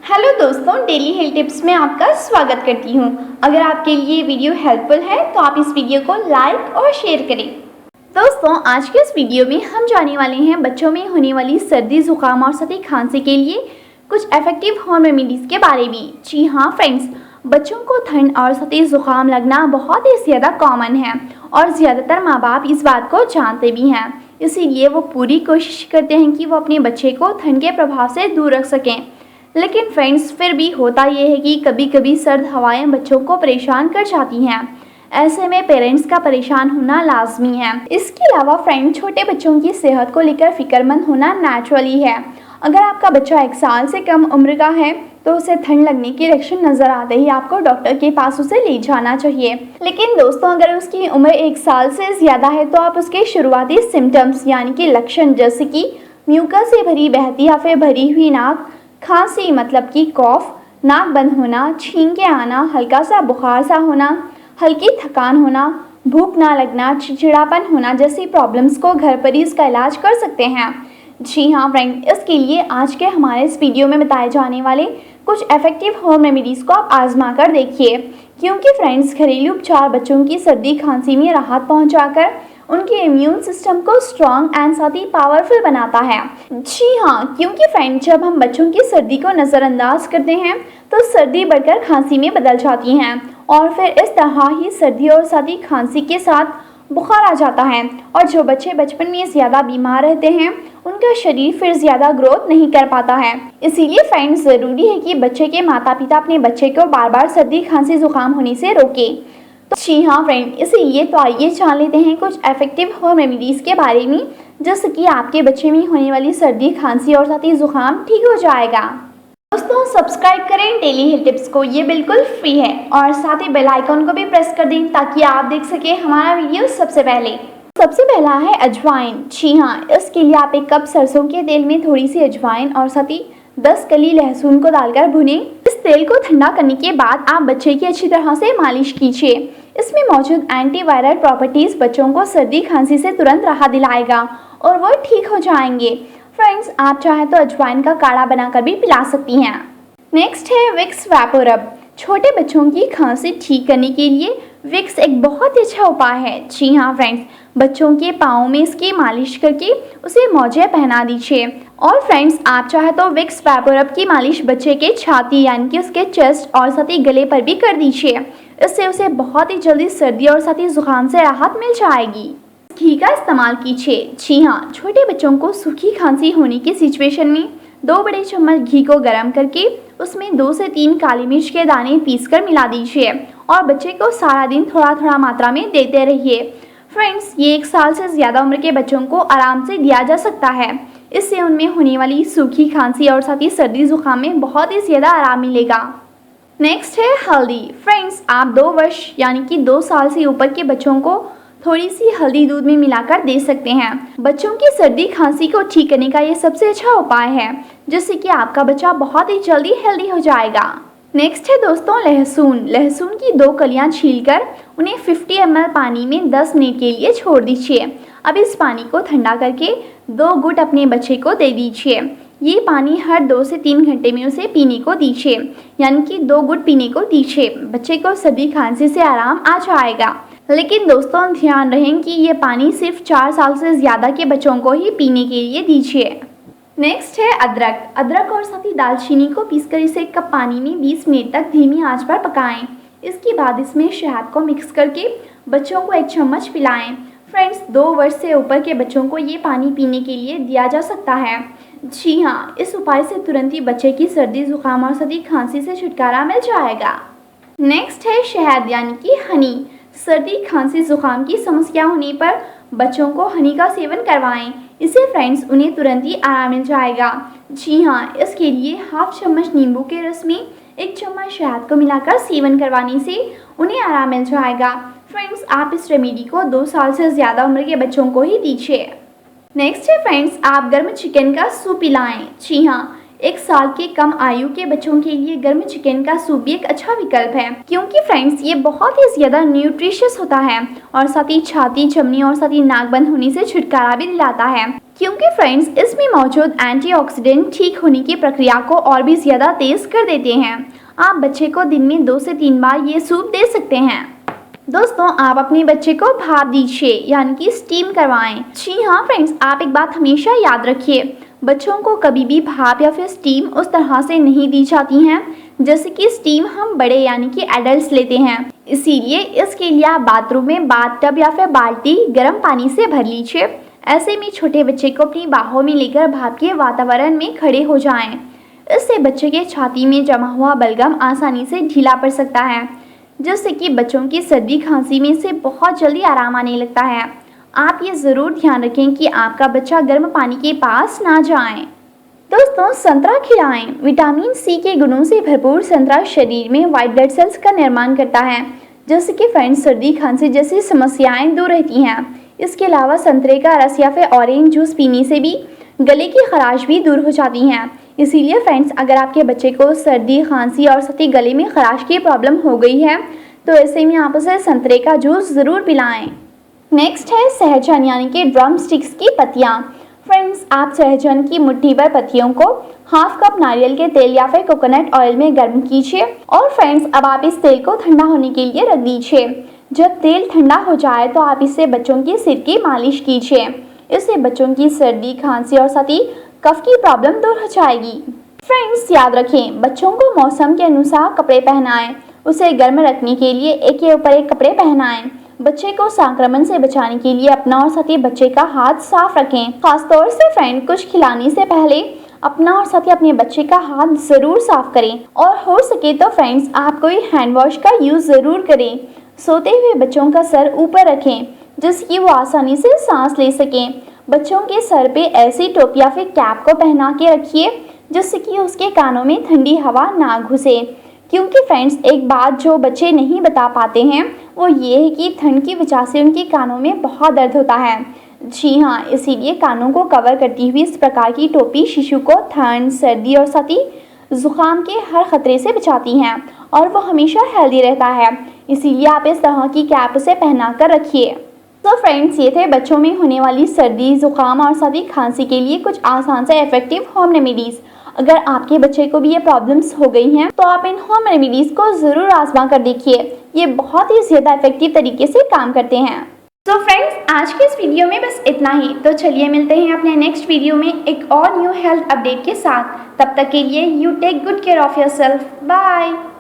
Hello दोस्तों, daily health tips में आपका स्वागत करती हूँ। अगर आपके लिए वीडियो हेल्पफुल है तो आप इस वीडियो को लाइक और शेयर करें। दोस्तों, आज के इस वीडियो में हम जानने वाले हैं बच्चों में होने वाली सर्दी, जुकाम और साथ ही खांसी के लिए कुछ इफेक्टिव होम रेमेडीज़ के बारे में। जी हाँ फ्रेंड्स, बच्चों को ठंड और साथ ही जुकाम लगना बहुत ही ज़्यादा कॉमन है और ज़्यादातर माँ बाप इस बात को जानते भी हैं। इसीलिए वो पूरी कोशिश करते हैं कि वो अपने बच्चे को ठंड के प्रभाव से दूर रख सकें। लेकिन फ्रेंड्स, फिर भी होता यह है कि कभी कभी सर्द हवाएं बच्चों को परेशान कर जाती हैं। ऐसे में पेरेंट्स का परेशान होना लाजमी है। इसके अलावा फ्रेंड, छोटे बच्चों की सेहत को लेकर फिक्रमंद होना नेचुरली है। अगर आपका बच्चा 1 साल से कम उम्र का है तो उसे ठंड लगने के लक्षण नजर आते ही आपको डॉक्टर के पास उसे ले जाना चाहिए। लेकिन दोस्तों, अगर उसकी उम्र 1 साल से ज़्यादा है तो आप उसके शुरुआती सिम्टम्स यानी कि लक्षण, जैसे कि म्यूकस से भरी बहती या फिर भरी हुई नाक, खांसी मतलब कि कॉफ, नाक बंद होना, छींक के आना, हल्का सा बुखार सा होना, हल्की थकान होना, भूख ना लगना, चिड़चिड़ापन होना जैसी प्रॉब्लम्स को घर पर ही इसका इलाज कर सकते हैं। जी हाँ फ्रेंड, इसके लिए आज के हमारे इस वीडियो में बताए जाने वाले कुछ इफेक्टिव होम रेमेडीज़ को आप आजमा कर देखिए, क्योंकि फ्रेंड्स, घरेलू उपचार बच्चों की सर्दी खांसी में राहत पहुंचाकर उनके इम्यून सिस्टम को स्ट्रॉन्ग एंड साथ ही पावरफुल बनाता है। जी हाँ, क्योंकि फ्रेंड, जब हम बच्चों की सर्दी को नज़रअंदाज करते हैं तो सर्दी बढ़कर खांसी में बदल जाती हैं और फिर इस तरह ही सर्दी और साथ ही खांसी के साथ बुखार आ जाता है। और जो बच्चे बचपन में ज़्यादा बीमार रहते हैं उनका शरीर फिर ज़्यादा ग्रोथ नहीं कर पाता है। इसीलिए फ्रेंड्स, ज़रूरी है कि बच्चे के माता पिता अपने बच्चे को बार बार सर्दी, खांसी, जुकाम होने से रोकें। तो जी हाँ फ्रेंड, इसीलिए तो आइए जान लेते हैं कुछ इफेक्टिव होम रेमेडीज़ के बारे में, जिससे कि आपके बच्चे में होने वाली सर्दी, खांसी और साथ ही जुकाम ठीक हो जाएगा। दोस्तों, सब्सक्राइब करें डेली हेल्थ टिप्स को, ये बिल्कुल फ्री है, और साथ ही बेल आइकन को भी प्रेस कर दें ताकि आप देख सकें हमारा वीडियो सबसे पहले। सबसे पहला है अजवाइन। जी हाँ, इसके लिए आप 1 कप सरसों के तेल में थोड़ी सी अजवाइन और साथ ही 10 कली लहसुन को डालकर भुनें। इस तेल को ठंडा करने के बाद आप बच्चे की अच्छी तरह से मालिश कीजिए। इसमें मौजूद एंटीवायरल प्रॉपर्टीज बच्चों को सर्दी, खांसी से तुरंत राहत दिलाएगा और वो ठीक हो जाएंगे। फ्रेंड्स, आप चाहे तो अजवाइन का काढ़ा बनाकर भी पिला सकती हैं। नेक्स्ट है विक्स वैपोरब। छोटे बच्चों की खांसी ठीक करने के लिए विक्स एक बहुत ही अच्छा उपाय है। जी हाँ फ्रेंड्स, बच्चों के पाँव में इसकी मालिश करके उसे मोजे पहना दीजिए। और फ्रेंड्स, आप चाहे तो विक्स वैपोरब की मालिश बच्चे के छाती यानी कि उसके चेस्ट और साथ ही गले पर भी कर दीजिए। इससे उसे बहुत ही जल्दी सर्दी और साथ ही जुकाम से राहत मिल जाएगी। घी का इस्तेमाल कीजिए। जी हाँ, छोटे बच्चों को सूखी खांसी होने की सिचुएशन में 2 बड़े चम्मच घी को गर्म करके उसमें 2 से 3 काली मिर्च के दाने पीसकर मिला दीजिए और बच्चे को सारा दिन थोड़ा थोड़ा मात्रा में देते रहिए। फ्रेंड्स, ये 1 साल से ज़्यादा उम्र के बच्चों को आराम से दिया जा सकता है। इससे उनमें होने वाली सूखी खांसी और साथ ही सर्दी, जुकाम में बहुत ही ज़्यादा आराम मिलेगा। नेक्स्ट है हल्दी। फ्रेंड्स, आप 2 वर्ष यानी कि 2 साल से ऊपर के बच्चों को थोड़ी सी हल्दी दूध में मिलाकर दे सकते हैं। बच्चों की सर्दी, खांसी को ठीक करने का ये सबसे अच्छा उपाय है, जिससे कि आपका बच्चा बहुत ही जल्दी हेल्दी हो जाएगा। नेक्स्ट है दोस्तों लहसुन। लहसुन की 2 कलियां छीलकर उन्हें 50 ml पानी में 10 मिनट के लिए छोड़ दीजिए। अब इस पानी को ठंडा करके 2 घूंट अपने बच्चे को दे दीजिए। ये पानी हर 2 से 3 घंटे में उसे पीने को दीजिए, यानी कि 2 घूंट पीने को दीजिए। बच्चे को सर्दी, खांसी से आराम आ जाएगा। लेकिन दोस्तों, ध्यान रखें कि ये पानी सिर्फ 4 साल से ज़्यादा के बच्चों को ही पीने के लिए दीजिए। नेक्स्ट है अदरक। अदरक और साथ ही दालचीनी को पीसकर इसे 1 कप पानी में 20 मिनट तक धीमी आंच पर पकाएं। इसके बाद इसमें शहद को मिक्स करके बच्चों को 1 चम्मच पिलाएं। फ्रेंड्स, 2 वर्ष से ऊपर के बच्चों को ये पानी पीने के लिए दिया जा सकता है। जी हाँ, इस उपाय से तुरंत ही बच्चे की सर्दी, जुकाम और साथ ही खांसी से छुटकारा मिल जाएगा। नेक्स्ट है शहद यानी कि हनी। सर्दी, खांसी, जुकाम की समस्या होने पर बच्चों को हनी का सेवन करवाएं। इससे फ्रेंड्स, उन्हें तुरंत ही आराम मिल जाएगा। जी हाँ, इसके लिए 1/2 चम्मच नींबू के रस में 1 चम्मच शहद को मिलाकर सेवन करवाने से उन्हें आराम मिल जाएगा। फ्रेंड्स, आप इस रेमेडी को 2 साल से ज़्यादा उम्र के बच्चों को ही दीजिए। नेक्स्ट है फ्रेंड्स, आप गर्म चिकन का सूप पिलाएं। जी हाँ, 1 साल के कम आयु के बच्चों के लिए गर्म चिकन का सूप भी एक अच्छा विकल्प है, क्योंकि फ्रेंड्स, ये बहुत ही ज़्यादा न्यूट्रिशियस होता है और साथ ही छाती, चमड़ी और साथ ही नाक बंद होने से छुटकारा भी दिलाता है। क्योंकि फ्रेंड्स इसमें मौजूद एंटीऑक्सीडेंट ठीक होने की प्रक्रिया को और भी ज़्यादा तेज़ कर देते हैं। आप बच्चे को दिन में 2 से 3 बार ये सूप दे सकते हैं। दोस्तों, आप अपने बच्चे को भाप दीजिए, यानी कि स्टीम करवाएं। जी हाँ फ्रेंड्स, आप एक बात हमेशा याद रखिए, बच्चों को कभी भी भाप या फिर स्टीम उस तरह से नहीं दी जाती हैं जैसे कि स्टीम हम बड़े यानी कि एडल्ट्स लेते हैं। इसीलिए इसके लिए आप बाथरूम में बाथटब या फिर बाल्टी गर्म पानी से भर लीजिए। ऐसे में छोटे बच्चे को अपनी बाहों में लेकर भाप के वातावरण में खड़े हो जाएं। इससे बच्चे के छाती में जमा हुआ बलगम आसानी से ढीला पड़ सकता है, जिससे कि बच्चों की सर्दी खांसी में से बहुत जल्दी आराम आने लगता है। आप ये ज़रूर ध्यान रखें कि आपका बच्चा गर्म पानी के पास ना जाए। दोस्तों, संतरा खिलाएं। विटामिन सी के गुणों से भरपूर संतरा शरीर में व्हाइट ब्लड सेल्स का निर्माण करता है, जिससे कि फ्रेंड्स सर्दी खांसी जैसी समस्याएं दूर रहती हैं। इसके अलावा संतरे का रस या फिर ऑरेंज जूस पीने से भी गले की खराश भी दूर हो जाती हैं। इसीलिए फ्रेंड्स, अगर आपके बच्चे को सर्दी खांसी और साथ ही गले में खराश की प्रॉब्लम हो गई है तो ऐसे में आप उसे संतरे का जूस ज़रूर पिलाएं। नेक्स्ट है सहजन यानी कि ड्रम स्टिक्स की पत्तियाँ। फ्रेंड्स, आप सहजन की मुट्ठी भर पत्तियों को हाफ कप नारियल के तेल या फिर कोकोनट ऑयल में गर्म कीजिए और फ्रेंड्स अब आप इस तेल को ठंडा होने के लिए रख दीजिए। जब तेल ठंडा हो जाए तो आप इससे बच्चों की सिर की मालिश कीजिए। इससे बच्चों की सर्दी खांसी और साथ ही कफ की प्रॉब्लम दूर हो जाएगी। फ्रेंड्स, याद रखें, बच्चों को मौसम के अनुसार कपड़े पहनाएं। उसे गर्म रखने के लिए एक के ऊपर एक कपड़े पहनाएं। बच्चे को संक्रमण से बचाने के लिए अपना और साथ ही बच्चे का हाथ साफ रखें। खासतौर से फ्रेंड, कुछ खिलाने से पहले अपना और साथ ही अपने बच्चे का हाथ ज़रूर साफ करें और हो सके तो फ्रेंड्स आप कोई हैंड वॉश का यूज़ ज़रूर करें। सोते हुए बच्चों का सर ऊपर रखें जिससे कि वो आसानी से सांस ले सकें। बच्चों के सर पे ऐसी टोपी या फिर कैप को पहना के रखिए जिससे कि उसके कानों में ठंडी हवा ना घुसे। क्योंकि फ्रेंड्स, एक बात जो बच्चे नहीं बता पाते हैं वो ये है कि ठंड की वजह से उनके कानों में बहुत दर्द होता है। जी हाँ, इसीलिए कानों को कवर करती हुई इस प्रकार की टोपी शिशु को ठंड, सर्दी और साथ ही जुकाम के हर खतरे से बचाती हैं और वो हमेशा हेल्दी रहता है। इसीलिए आप इस तरह की कैप उसे पहना कर रखिए। तो फ्रेंड्स, ये थे बच्चों में होने वाली सर्दी, जुकाम और साथ ही खांसी के लिए कुछ आसान से इफेक्टिव होम रेमेडीज़। अगर आपके बच्चे को भी ये प्रॉब्लम्स हो गई हैं तो आप इन होम रेमेडीज़ को ज़रूर आजमा कर देखिए। ये बहुत ही ज़्यादा इफेक्टिव तरीके से काम करते हैं। तो फ्रेंड्स, आज के इस वीडियो में बस इतना ही। तो चलिए मिलते हैं अपने नेक्स्ट वीडियो में एक और न्यू हेल्थ अपडेट के साथ। तब तक के लिए you take good care of yourself. Bye.